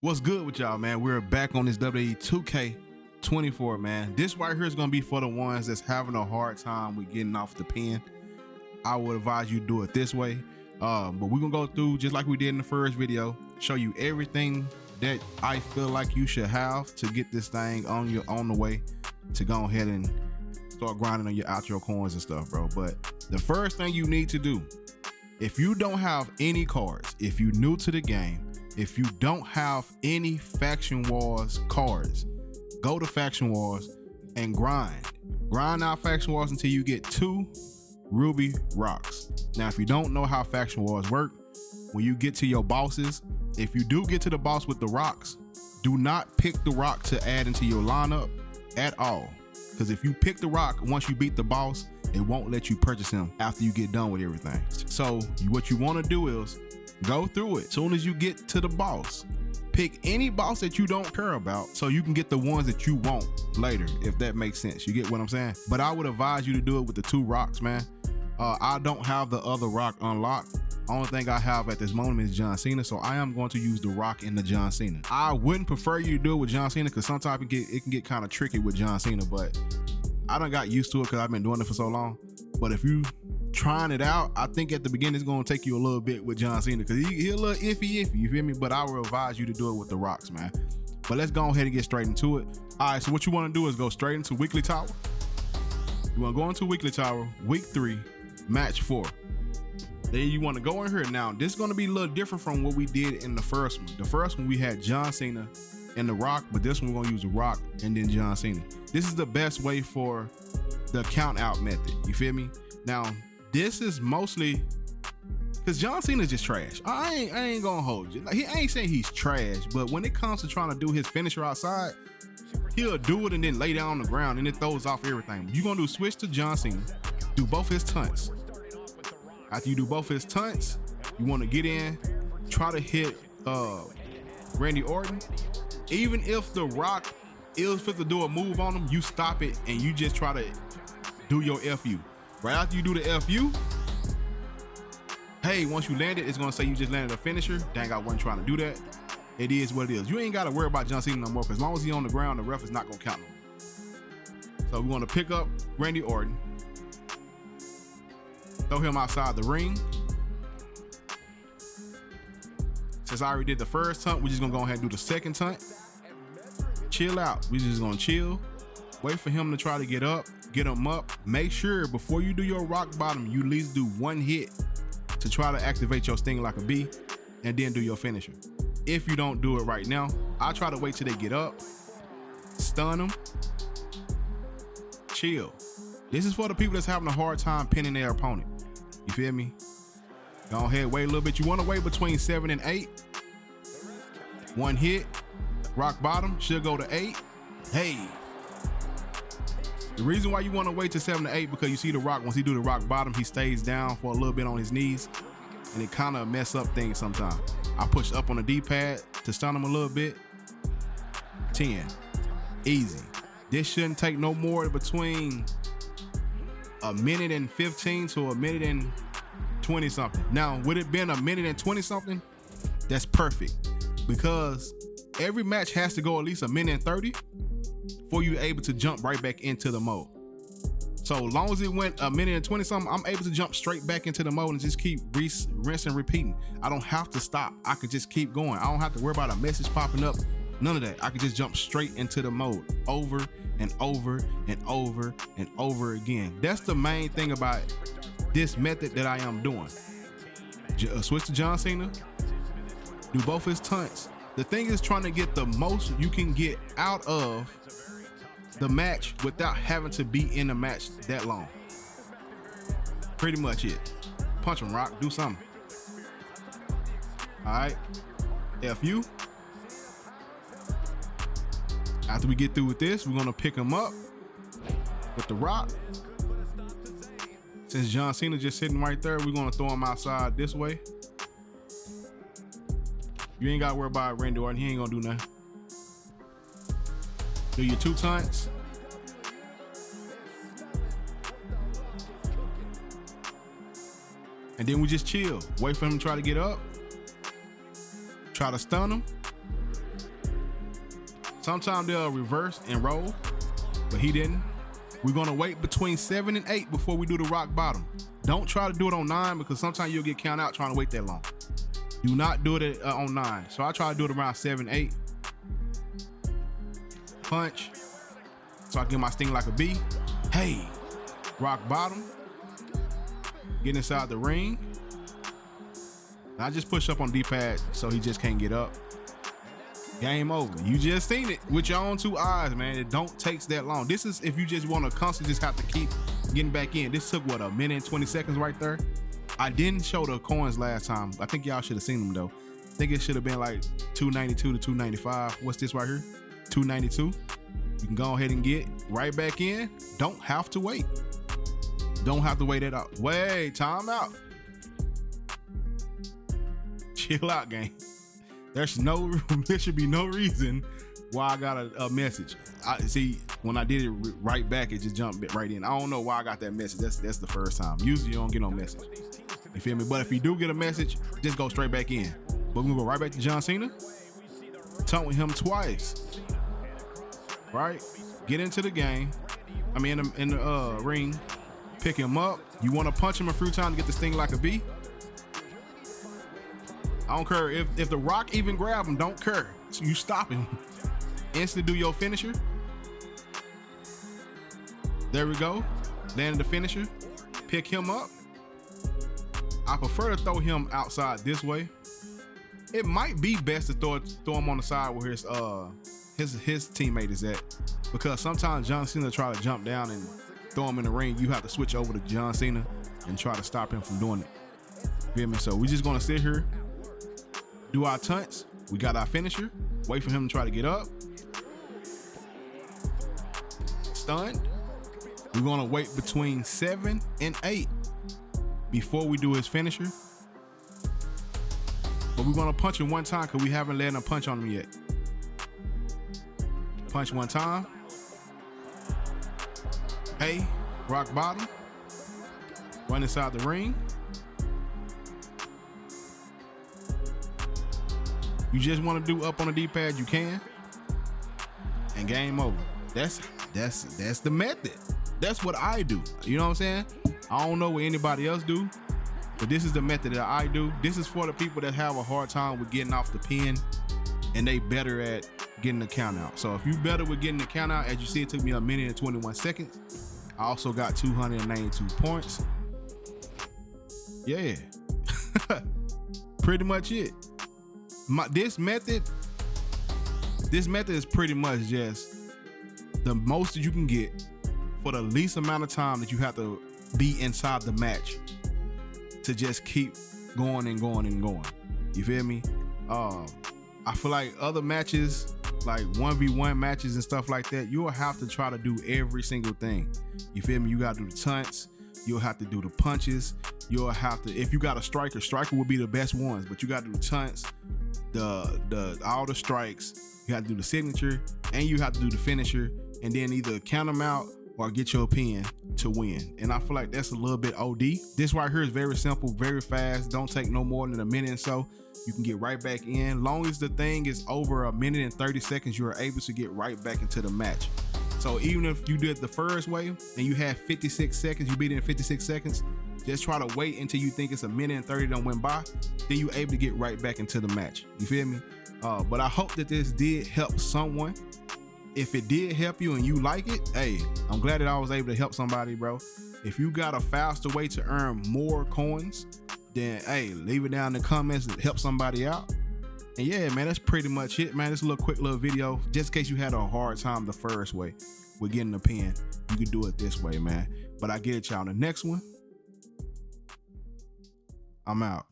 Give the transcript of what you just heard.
What's good with y'all, man? We're back on this WWE 2K24, man. This right here is going to be for the ones that's having a hard time with getting off the pin. I would advise you to do it this way. But we're going to go through, just like we did in the first video, show you everything that I feel like you should have to get this thing on the way to go ahead and start grinding on your outro coins and stuff, bro. But the first thing you need to do, if you don't have any cards, if you're new to the game, if you don't have any Faction Wars cards, go to Faction Wars and grind out Faction Wars until you get 2 ruby rocks. Now, if you don't know how Faction Wars work, when you get to your bosses, if you do get to the boss with the rocks, do not pick the rock to add into your lineup at all. Because if you pick the rock, once you beat the boss, it won't let you purchase him after you get done with everything. So what you want to do is go through it. As soon as you get to the boss, pick any boss that you don't care about so you can get the ones that you want later, if that makes sense. You get what I'm saying? But I would advise you to do it with the 2 rocks, man. I don't have the other rock unlocked. Only thing I have at this moment is John Cena, so I am going to use the rock in the John Cena. I wouldn't prefer you to do it with John Cena because sometimes it can get kind of tricky with John Cena, but I done got used to it because I've been doing it for so long. But if you trying it out, I think at the beginning it's going to take you a little bit with John Cena because he a little iffy, you feel me? But I will advise you to do it with the rocks, man. But let's go ahead and get straight into it. All right, so what you want to do is go straight into Weekly Tower. You want to go into Weekly Tower, Week 3, Match 4. Then you want to go in here. Now, this is going to be a little different from what we did in the first one. The first one, we had John Cena and the rock, but this one we're going to use the rock and then John Cena. This is the best way for the count out method. You feel me? Now, this is mostly because John Cena is just trash. I ain't gonna hold you. Like, I ain't saying he's trash, but when it comes to trying to do his finisher outside, he'll do it and then lay down on the ground and it throws off everything. You're gonna do switch to John Cena, do both his tunts. After you do both his tunts, you want to get in, try to hit Randy Orton. Even if the rock is fit to do a move on him, you stop it and you just try to do your FU. Right after you do the FU, hey, once you land it, it's gonna say you just landed a finisher. Dang, I wasn't trying to do that. It is what it is. You ain't gotta worry about John Cena no more, because as long as he's on the ground, the ref is not gonna count him. So we wanna pick up Randy Orton, throw him outside the ring. Since I already did the first tunt, we're just gonna go ahead and do the second tunt. Chill out. We're just gonna chill. Wait for him to try to get up. Get him up. Make sure before you do your rock bottom, you at least do 1 hit to try to activate your sting like a bee and then do your finisher. If you don't do it right now, I try to wait till they get up, stun them, chill. This is for the people that's having a hard time pinning their opponent. You feel me? Go ahead, wait a little bit. You want to wait between 7 and 8. 1 hit, rock bottom, should go to 8. Hey. The reason why you want to wait to 7 to 8 because you see the rock, once he do the rock bottom, he stays down for a little bit on his knees and it kind of mess up things sometimes. I push up on the D-pad to stun him a little bit. 10. Easy. This shouldn't take no more between a minute and 15 to a minute and 20 something. Now, would it been a minute and 20 something? That's perfect because every match has to go at least a minute and 30 before you're able to jump right back into the mode. So long as it went a minute and 20 something, I'm able to jump straight back into the mode and just keep rinsing, repeating. I don't have to stop. I could just keep going. I don't have to worry about a message popping up. None of that. I could just jump straight into the mode over and over and over and over again. That's the main thing about this method that I am doing. Switch to John Cena, do both his tunts. The thing is trying to get the most you can get out of the match without having to be in the match that long. Pretty much it. Punch him, rock, do something. All right, FU. After we get through with this, we're gonna pick him up with the rock. Since John Cena just sitting right there, we're gonna throw him outside this way. You ain't gotta worry about Randy Orton, he ain't gonna do nothing. Do your 2 tunts. And then we just chill. Wait for him to try to get up. Try to stun him. Sometimes they'll reverse and roll, but he didn't. We're gonna wait between 7 and 8 before we do the rock bottom. Don't try to do it on 9 because sometimes you'll get count out trying to wait that long. Do not do it on 9. So I try to do it around 7, 8. Punch. So I get my sting like a bee. Hey, rock bottom. Get inside the ring. And I just push up on D-pad so he just can't get up. Game over. You just seen it with your own 2 eyes, man. It don't take that long. This is if you just want to constantly just have to keep getting back in. This took what, a minute and 20 seconds right there. I didn't show the coins last time. I think y'all should have seen them though. I think it should have been like 292 to 295. What's this right here? 292. You can go ahead and get right back in. Don't have to wait. Don't have to wait it out. Wait, time out. Chill out, gang. There should be no reason why I got a message. I see when I did it right back, it just jumped right in. I don't know why I got that message. That's the first time. Usually you don't get no message. You feel me? But if you do get a message, just go straight back in. But we go right back to John Cena. Taunt with him twice. Right? Get into the game. I mean in the ring. Pick him up. You want to punch him a few times to get the sting like a bee. I don't care if the Rock even grab him, don't care. So you stop him. Instantly do your finisher. There we go. Landed the finisher. Pick him up. I prefer to throw him outside this way. It might be best to throw him on the side where his teammate is at, because sometimes John Cena try to jump down and throw him in the ring. You have to switch over to John Cena and try to stop him from doing it. Feel me? So we're just gonna sit here. Do our taunts. We got our finisher. Wait for him to try to get up. Stunned. We're gonna wait between 7 and 8 before we do his finisher. But we're gonna punch him one time because we haven't let him punch on him yet. Punch one time. Hey, rock bottom. Run inside the ring. You just want to do up on the D-pad, you can. And game over. That's the method. That's what I do. You know what I'm saying? I don't know what anybody else do, but this is the method that I do. This is for the people that have a hard time with getting off the pin and they better at getting the count out. So if you better with getting the count out, as you see, it took me a minute and 21 seconds. I also got 292 points. Yeah. Pretty much it. This method is pretty much just the most that you can get for the least amount of time that you have to be inside the match to just keep going and going and going. You feel me? I feel like other matches, like 1v1 matches and stuff like that, you'll have to try to do every single thing. You feel me? You gotta do the taunts, you'll have to do the punches, you'll have to, if you got a striker will be the best ones, but you gotta do the taunts, all the strikes, you have to do the signature, and you have to do the finisher, and then either count them out or get your pin to win. And I feel like that's a little bit OD. This right here is very simple, very fast, don't take no more than a minute or so. You can get right back in. Long as the thing is over a minute and 30 seconds, you are able to get right back into the match. So even if you did the first way and you had 56 seconds, you beat it in 56 seconds, just try to wait until you think it's a minute and 30 done went by, then you're able to get right back into the match. You feel me? But I hope that this did help someone. If it did help you and you like it, hey, I'm glad that I was able to help somebody, bro. If you got a faster way to earn more coins, then hey, leave it down in the comments and help somebody out. And yeah, man, that's pretty much it, man. This quick little video, just in case you had a hard time the first way with getting the pin, you can do it this way, man. But I get it, y'all. The next one, I'm out.